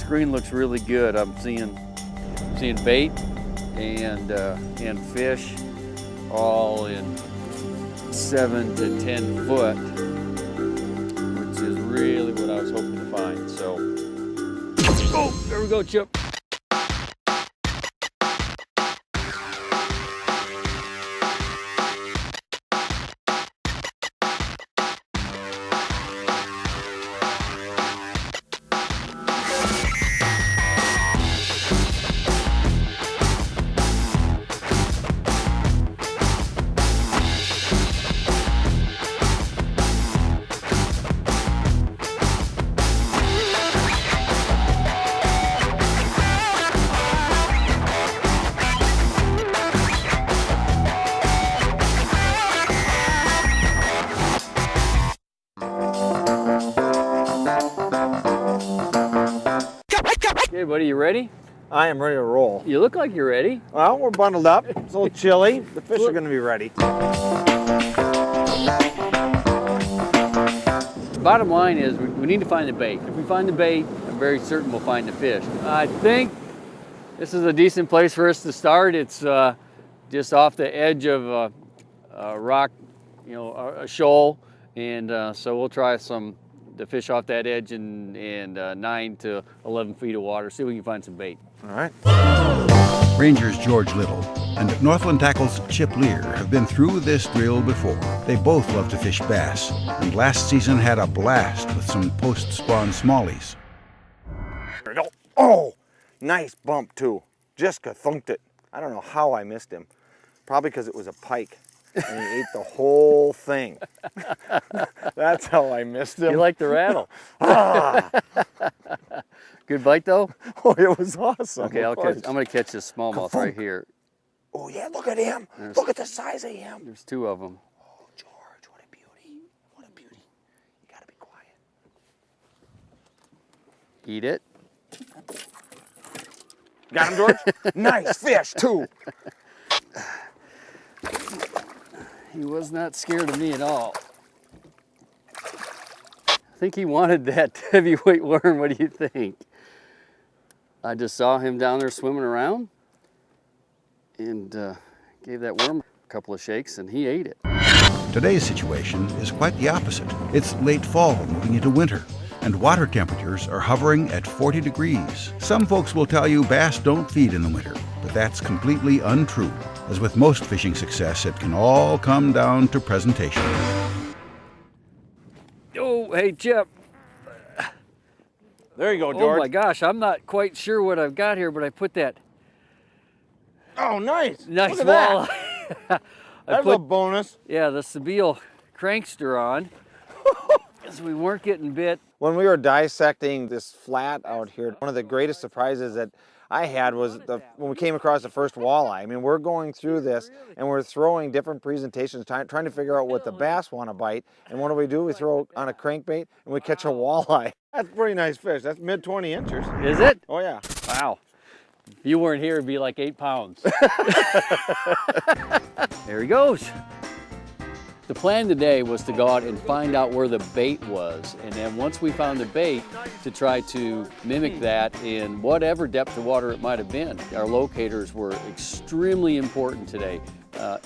screen looks really good. I'm seeing bait and fish all in 7 to 10 foot, which is really what I was hoping to find. So, oh, there we go, Chip. Hey buddy, you ready? I am ready to roll. You look like you're ready. Well, we're bundled up. It's a little chilly. The fish are going to be ready. Bottom line is we need to find the bait. If we find the bait, I'm very certain we'll find the fish. I think this is a decent place for us to start. It's just off the edge of a rock, you know, a shoal, and so we'll try the fish off that edge and 9 to 11 feet of water. See if we can find some bait. All right. Rangers George Liddle and Northland Tackle's Chip Leer have been through this drill before. They both love to fish bass, and last season had a blast with some post-spawn smallies. There we go. Oh, nice bump too. Just thunked it. I don't know how I missed him. Probably because it was a pike. And he ate the whole thing. That's how I missed him. You like the rattle. Good bite though? Oh, it was awesome. Okay, I'm going to catch this smallmouth right here. Oh yeah, look at him. Look at the size of him. There's 2 of them. Oh, George, what a beauty. What a beauty. You got to be quiet. Eat it. Got him, George? Nice fish too. He was not scared of me at all. I think he wanted that heavyweight worm. What do you think? I just saw him down there swimming around and gave that worm a couple of shakes and he ate it. Today's situation is quite the opposite. It's late fall moving into winter, and water temperatures are hovering at 40 degrees. Some folks will tell you bass don't feed in the winter, but that's completely untrue. As with most fishing success, it can all come down to presentation. Oh, hey, Chip. There you go, George. Oh my gosh, I'm not quite sure what I've got here, but I put that Oh, nice. nice Look at walleye. That. That's a bonus. Yeah, the Sabile crankster on, because we weren't getting bit. When we were dissecting this flat out here, one of the greatest surprises that I had was when we came across the first walleye. I mean, we're going through this and we're throwing different presentations, trying to figure out what the bass want to bite. And what do? We throw on a crankbait and we catch a walleye. That's a pretty nice fish. That's mid 20 inches. Is it? Oh yeah. Wow. If you weren't here, it'd be like 8 pounds. There he goes. The plan today was to go out and find out where the bait was, and then once we found the bait, to try to mimic that in whatever depth of water it might have been. Our locators were extremely important today.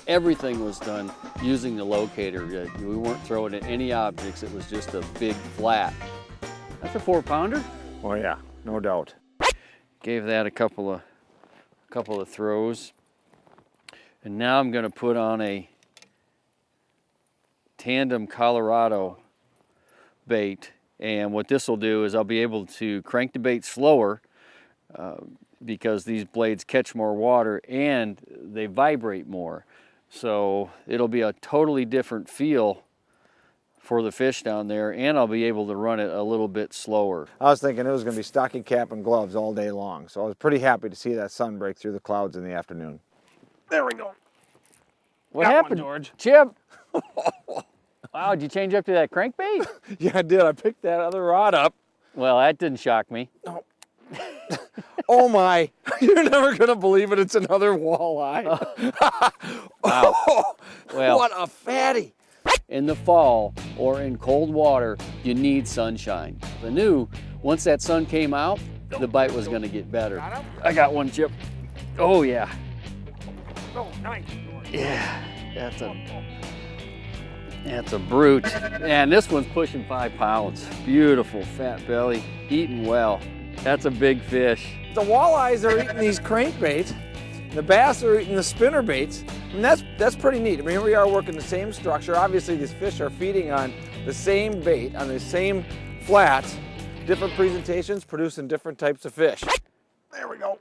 Everything was done using the locator. We weren't throwing at any objects, it was just a big flat. That's a 4-pounder. Oh yeah, no doubt. Gave that a couple of throws, and now I'm going to put on a tandem Colorado bait, and what this will do is I'll be able to crank the bait slower because these blades catch more water and they vibrate more, so it'll be a totally different feel for the fish down there, and I'll be able to run it a little bit slower. I was thinking it was going to be stocking cap and gloves all day long, so I was pretty happy to see that sun break through the clouds in the afternoon. There we go. What happened, George? Chip? Wow, did you change up to that crankbait? Yeah, I did. I picked that other rod up. Well, that didn't shock me. No. Oh my, you're never going to believe it. It's another walleye. Wow. Oh, Well, what a fatty. in the fall or in cold water, you need sunshine. The new, once that sun came out, the bite was going to get better. I got one, Chip. Oh yeah. Oh, nice. Yeah, that's a brute. And this one's pushing 5 pounds. Beautiful fat belly, eating well. That's a big fish. The walleyes are eating these crankbaits. The bass are eating the spinner baits. And that's pretty neat. I mean, here we are working the same structure. Obviously, these fish are feeding on the same bait, on the same flats. Different presentations producing different types of fish. There we go.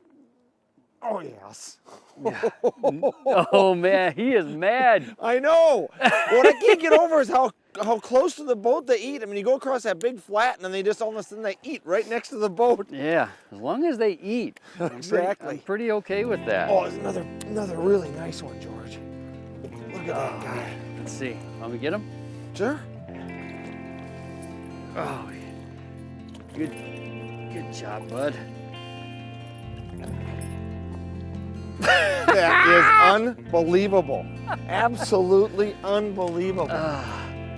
Oh, yes. Oh man, he is mad. I know. What I can't get over is how close to the boat they eat. I mean, you go across that big flat and then they just all of a sudden they eat right next to the boat. Yeah, as long as they eat. Exactly. I'm pretty okay with that. Oh, there's another really nice one, George. Look at that guy. Let's see. Want me to get him? Sure. Oh, good job, bud. That is unbelievable. Absolutely unbelievable.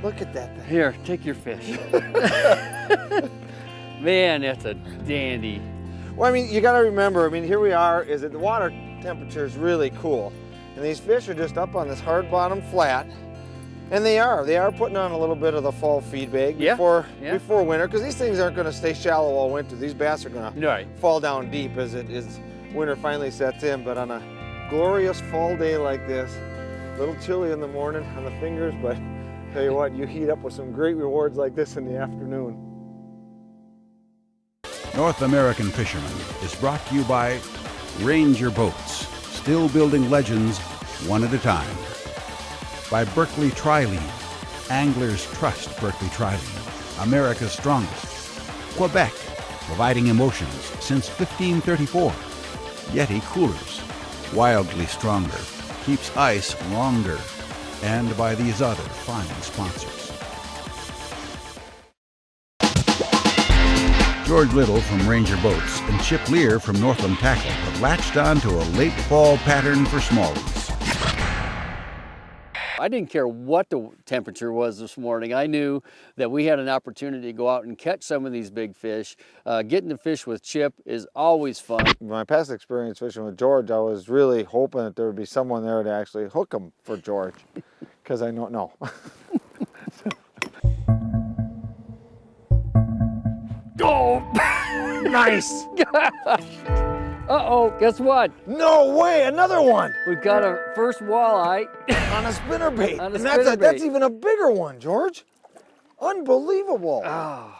Look at that thing. Here, take your fish. Man, that's a dandy. Well, I mean, you got to remember, I mean, here we are, is that the water temperature is really cool. And these fish are just up on this hard bottom flat. And they are putting on a little bit of the fall feed bag before winter, because these things aren't going to stay shallow all winter. These bass are going to fall down deep as winter finally sets in. But on a glorious fall day like this, a little chilly in the morning on the fingers, but tell you what, you heat up with some great rewards like this in the afternoon. North American Fisherman is brought to you by Ranger Boats, still building legends one at a time. By Berkeley Tri-Lead, anglers trust Berkeley Tri-Lead, America's strongest. Quebec, providing emotions since 1534. Yeti Coolers, wildly stronger, keeps ice longer. And by these other fine sponsors. George Liddle from Ranger Boats and Chip Leer from Northland Tackle have latched on to a late fall pattern for smallies. I didn't care what the temperature was this morning. I knew that we had an opportunity to go out and catch some of these big fish. Getting to fish with Chip is always fun. My past experience fishing with George, I was really hoping that there would be someone there to actually hook them for George, because I don't know. Oh, nice! Gosh. Uh-oh, guess what? No way, another one! We've got our first walleye. On a spinnerbait. On a and spinnerbait. That's even a bigger one, George. Unbelievable. Oh.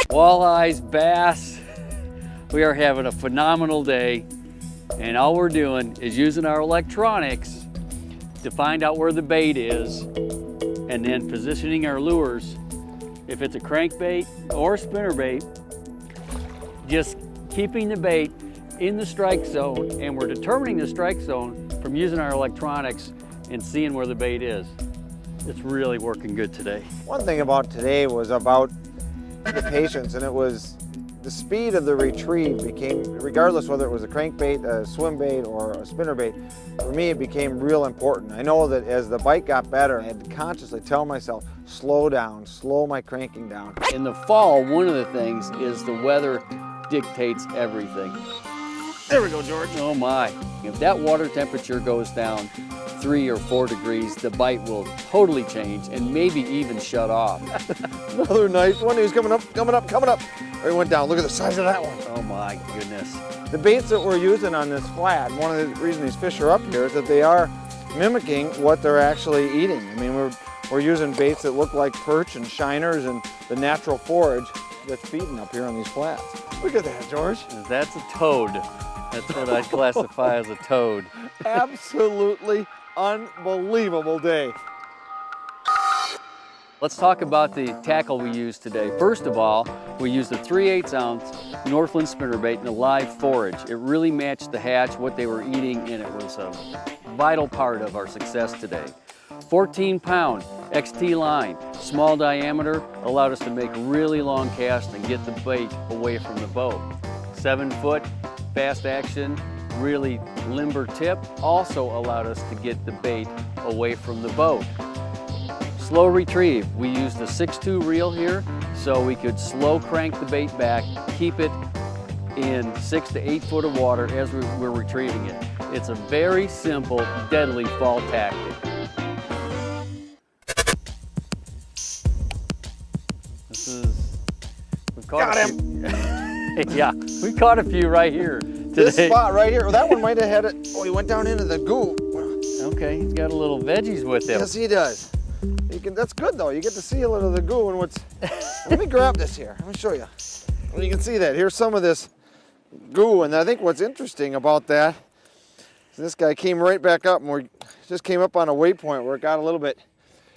Walleyes, bass. We are having a phenomenal day. And all we're doing is using our electronics to find out where the bait is and then positioning our lures. If it's a crankbait or a spinnerbait, just keeping the bait in the strike zone, and we're determining the strike zone from using our electronics and seeing where the bait is. It's really working good today. One thing about today was about the patience, and it was the speed of the retrieve became, regardless whether it was a crankbait, a swim bait, or a spinnerbait, for me it became real important. I know that as the bite got better, I had to consciously tell myself, slow down, slow my cranking down. In the fall, one of the things is the weather dictates everything. There we go, George. Oh my. If that water temperature goes down 3 or 4 degrees, the bite will totally change and maybe even shut off. Another nice one. He's coming up, coming up, coming up. Or he went down. Look at the size of that one. Oh my goodness. The baits that we're using on this flat, one of the reasons these fish are up here is that they are mimicking what they're actually eating. I mean, we're using baits that look like perch and shiners and the natural forage that's feeding up here on these flats. Look at that, George. That's a toad. That's what I'd classify as a toad. Absolutely unbelievable day. Let's talk about the tackle we used today. First of all, we used a 3/8 ounce Northland spinnerbait and a live forage. It really matched the hatch, what they were eating, and it was a vital part of our success today. 14-pound XT line, small diameter, allowed us to make really long casts and get the bait away from the boat. 7-foot, fast action, really limber tip, also allowed us to get the bait away from the boat. Slow retrieve, we used a 6.2 reel here, so we could slow crank the bait back, keep it in 6 to 8 foot of water as we're retrieving it. It's a very simple, deadly fall tactic. We've caught Got him. Yeah, we caught a few right here today. This spot right here, well, that one might have had it. Oh, he went down into the goo. Okay, he's got a little veggies with him. Yes, he does. That's good though. You get to see a little of the goo and what's. Let me grab this here. Let me show you. Well, you can see that. Here's some of this goo, and I think what's interesting about that is this guy came right back up, and we just came up on a waypoint where it got a little bit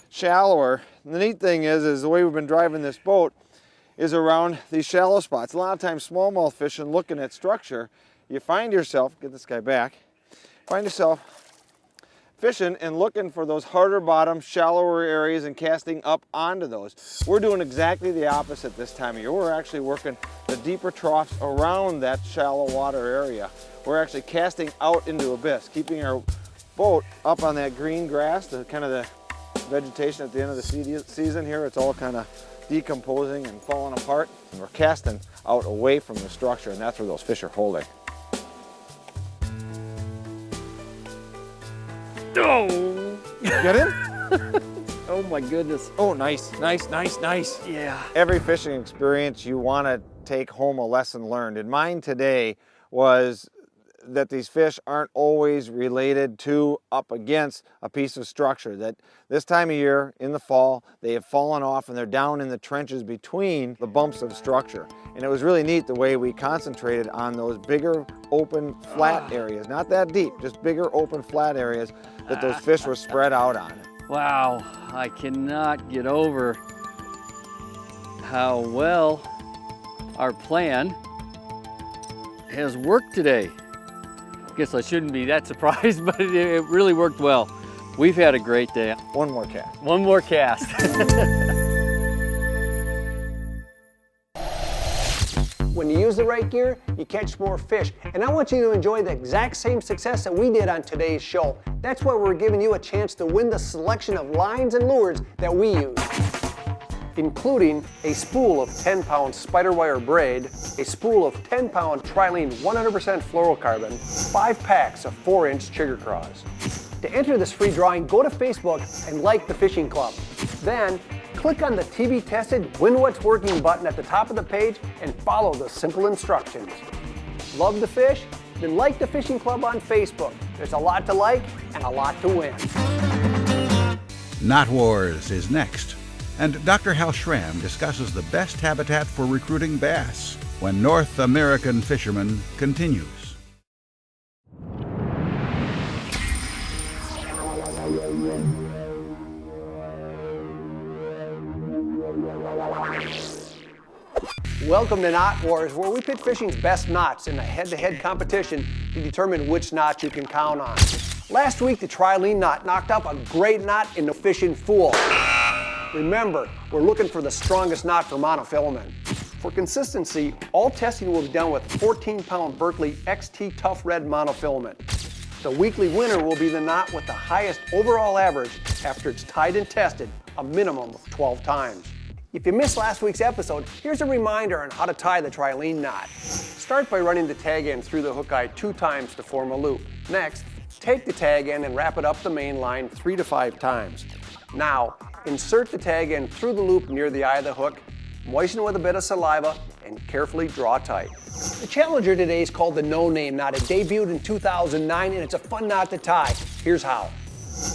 shallower. And the neat thing is the way we've been driving this boat is around these shallow spots. A lot of times smallmouth fishing, looking at structure, you find yourself, get this guy back, find yourself fishing and looking for those harder bottom, shallower areas and casting up onto those. We're doing exactly the opposite this time of year. We're actually working the deeper troughs around that shallow water area. We're actually casting out into abyss, keeping our boat up on that green grass, the kind of the vegetation at the end of the season here. It's all kind of decomposing and falling apart. And we're casting out away from the structure, and that's where those fish are holding. Oh! Get him? Oh my goodness. Oh, nice, nice, nice, nice. Yeah. Every fishing experience you want to take home a lesson learned. And mine today was that these fish aren't always related to, up against a piece of structure. That this time of year, in the fall, they have fallen off and they're down in the trenches between the bumps of structure. And it was really neat the way we concentrated on those bigger, open, flat areas. Not that deep, just bigger, open, flat areas that those fish were spread out on. Wow, I cannot get over how well our plan has worked today. I guess I shouldn't be that surprised, but it really worked well. We've had a great day. One more cast. One more cast. When you use the right gear, you catch more fish. And I want you to enjoy the exact same success that we did on today's show. That's why we're giving you a chance to win the selection of lines and lures that we use, including a spool of 10-pound spider wire braid, a spool of 10-pound trilene 100% fluorocarbon, 5 packs of 4-inch chigger craws. To enter this free drawing, go to Facebook and like the fishing club. Then, click on the TV-tested Win What's Working button at the top of the page and follow the simple instructions. Love the fish? Then like the fishing club on Facebook. There's a lot to like and a lot to win. Knot Wars is next, and Dr. Hal Schramm discusses the best habitat for recruiting bass when North American Fisherman continues. Welcome to Knot Wars, where we pit fishing's best knots in a head-to-head competition to determine which knot you can count on. Last week, the trilene knot knocked up a great knot in the fishing fool. Remember, we're looking for the strongest knot for monofilament. For consistency, all testing will be done with 14-pound Berkley XT Tough Red monofilament. The weekly winner will be the knot with the highest overall average after it's tied and tested a minimum of 12 times. If you missed last week's episode, here's a reminder on how to tie the trilene knot. Start by running the tag end through the hook eye 2 times to form a loop. Next, take the tag end and wrap it up the main line 3 to 5 times. Now, insert the tag end through the loop near the eye of the hook, moisten with a bit of saliva, and carefully draw tight. The challenger today is called the No Name knot. It debuted in 2009 and it's a fun knot to tie. Here's how.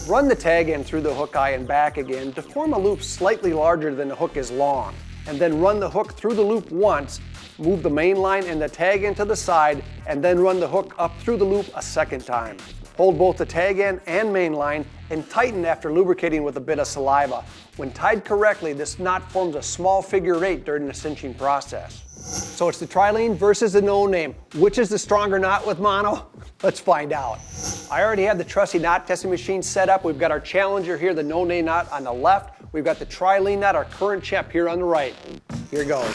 Run the tag end through the hook eye and back again to form a loop slightly larger than the hook is long. And then run the hook through the loop once, move the main line and the tag end to the side, and then run the hook up through the loop a second time. Hold both the tag end and main line and tighten after lubricating with a bit of saliva. When tied correctly, this knot forms a small figure 8 during the cinching process. So it's the trilene versus the No Name. Which is the stronger knot with mono? Let's find out. I already have the trusty knot testing machine set up. We've got our challenger here, the No Name knot on the left. We've got the trilene knot, our current champ, here on the right. Here goes.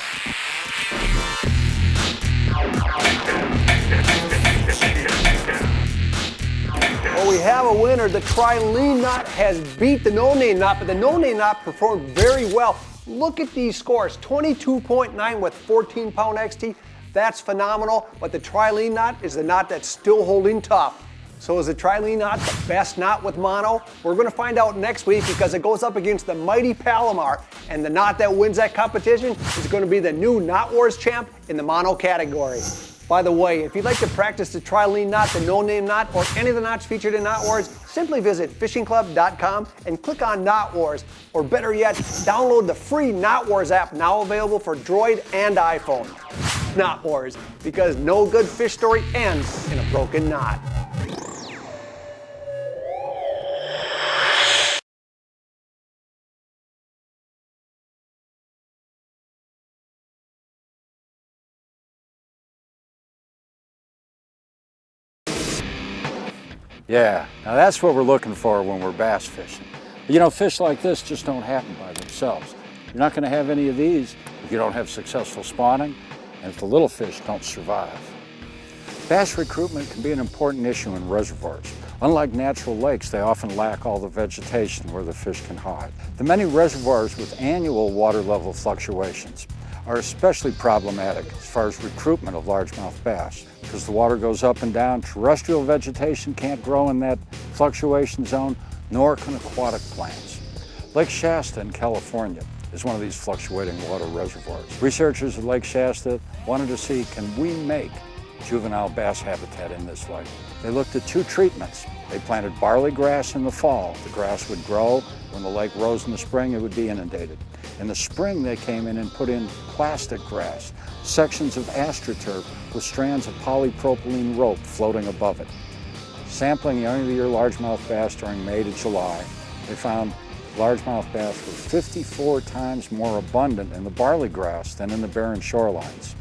Well, we have a winner. The trilene knot has beat the No Name knot, but the No Name knot performed very well. Look at these scores, 22.9 with 14-pound XT, That's phenomenal, but the trilene knot is the knot that's still holding tough. So is the trilene knot the best knot with mono? We're going to find out next week because it goes up against the mighty Palomar, and the knot that wins that competition is going to be the new Knot Wars champ in the mono category. By the way, if you'd like to practice the trilene knot, the no-name knot, or any of the knots featured in Knot Wars, simply visit fishingclub.com and click on Knot Wars, or better yet, download the free Knot Wars app now available for Droid and iPhone. Knot Wars, because no good fish story ends in a broken knot. Yeah, now that's what we're looking for when we're bass fishing. You know, fish like this just don't happen by themselves. You're not going to have any of these if you don't have successful spawning and if the little fish don't survive. Bass recruitment can be an important issue in reservoirs. Unlike natural lakes, they often lack all the vegetation where the fish can hide. The many reservoirs with annual water level fluctuations are especially problematic as far as recruitment of largemouth bass. Because the water goes up and down, terrestrial vegetation can't grow in that fluctuation zone, nor can aquatic plants. Lake Shasta in California is one of these fluctuating water reservoirs. Researchers at Lake Shasta wanted to see, can we make juvenile bass habitat in this lake? They looked at two treatments. They planted barley grass in the fall. The grass would grow. When the lake rose in the spring, it would be inundated. In the spring, they came in and put in plastic grass, sections of astroturf with strands of polypropylene rope floating above it. Sampling young of the year largemouth bass during May to July, they found largemouth bass were 54 times more abundant in the barley grass than in the barren shorelines.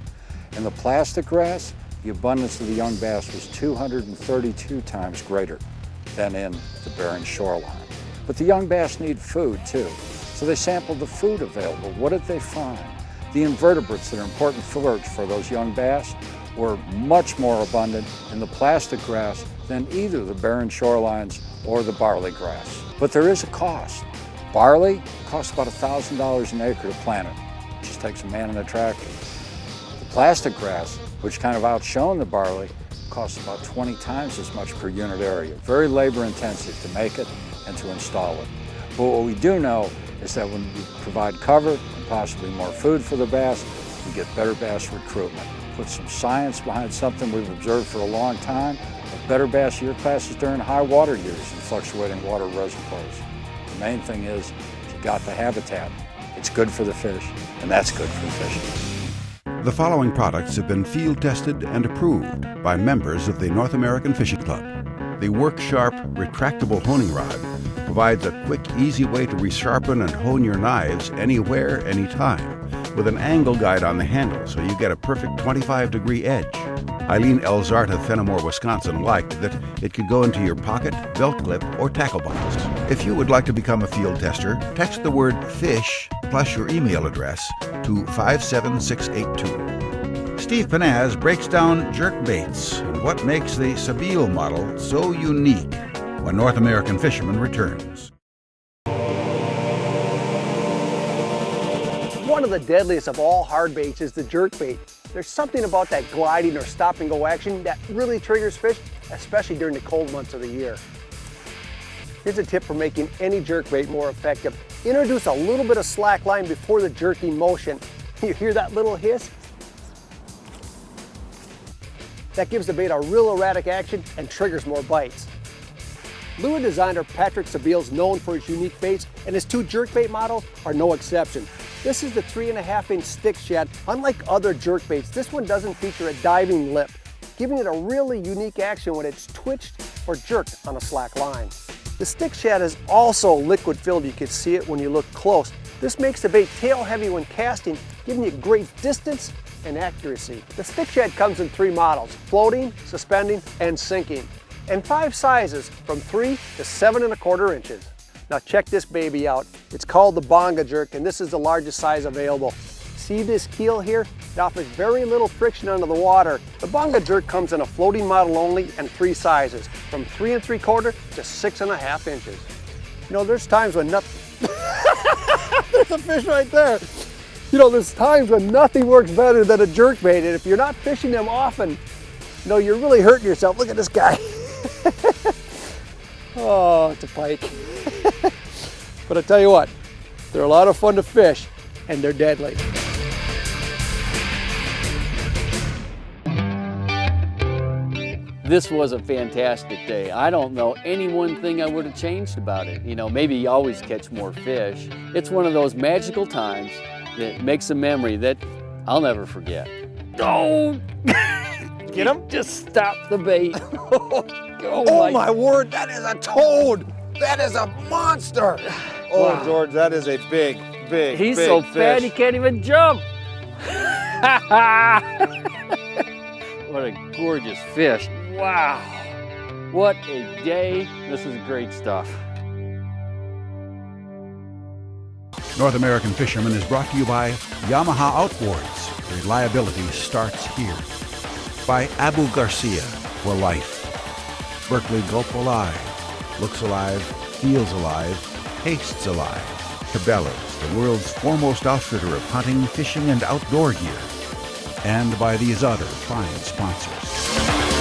In the plastic grass, the abundance of the young bass was 232 times greater than in the barren shoreline. But the young bass need food too. So they sampled the food available. What did they find? The invertebrates that are important forage for those young bass were much more abundant in the plastic grass than either the barren shorelines or the barley grass. But there is a cost. Barley costs about $1,000 an acre to plant it. It just takes a man and a tractor. The plastic grass, which kind of outshone the barley, costs about 20 times as much per unit area. Very labor intensive to make it and to install it. But what we do know is that when we provide cover and possibly more food for the bass, we get better bass recruitment. Put some science behind something we've observed for a long time, of better bass year classes during high water years in fluctuating water reservoirs. The main thing is, if you got the habitat, it's good for the fish, and that's good for the fishing. The following products have been field tested and approved by members of the North American Fishing Club. The Work Sharp retractable honing rod provides a quick, easy way to resharpen and hone your knives anywhere, anytime, with an angle guide on the handle so you get a perfect 25-degree edge. Eileen Elzart of Fenimore, Wisconsin liked that it could go into your pocket, belt clip, or tackle box. If you would like to become a field tester, text the word FISH plus your email address to 57682. Steve Panaz breaks down jerk baits and what makes the Sabile model so unique when North American Fisherman returns. One of the deadliest of all hard baits is the jerk bait. There's something about that gliding or stop and go action that really triggers fish, especially during the cold months of the year. Here's a tip for making any jerk bait more effective. Introduce a little bit of slack line before the jerking motion. You hear that little hiss? That gives the bait a real erratic action and triggers more bites. Lure designer Patrick Sabile is known for his unique baits, and his two jerkbait models are no exception. This is the 3.5-inch stick shad. Unlike other jerkbaits, this one doesn't feature a diving lip, giving it a really unique action when it's twitched or jerked on a slack line. The stick shad is also liquid filled. You can see it when you look close. This makes the bait tail heavy when casting, giving you great distance and accuracy. The stick shad comes in 3 models: floating, suspending, and sinking, and 5 sizes from 3 to 7.25 inches. Now check this baby out. It's called the Bonga Jerk, and this is the largest size available. See this keel here? It offers very little friction under the water. The Bonga Jerk comes in a floating model only and 3 sizes, from 3 3/4 to 6.5 inches. You know, there's times when nothing... There's a fish right there. You know, there's times when nothing works better than a jerkbait, and if you're not fishing them often, you know, you're really hurting yourself. Look at this guy. Oh, it's a pike. But I tell you what, they're a lot of fun to fish, and they're deadly. This was a fantastic day. I don't know any one thing I would have changed about it. You know, maybe you always catch more fish. It's one of those magical times that makes a memory that I'll never forget. Don't Get him? just stop the bait. Oh my word, that is a toad! That is a monster! Oh, Wow. George, that is a big, big, He's big so fish. fat he can't even jump. What a gorgeous fish. Wow. What a day. This is great stuff. North American Fisherman is brought to you by Yamaha Outboards. Reliability starts here. By Abu Garcia, for life. Berkeley Gulp Alive. Looks alive, feels alive, tastes alive. Cabela's, the world's foremost outfitter of hunting, fishing, and outdoor gear. And by these other fine sponsors.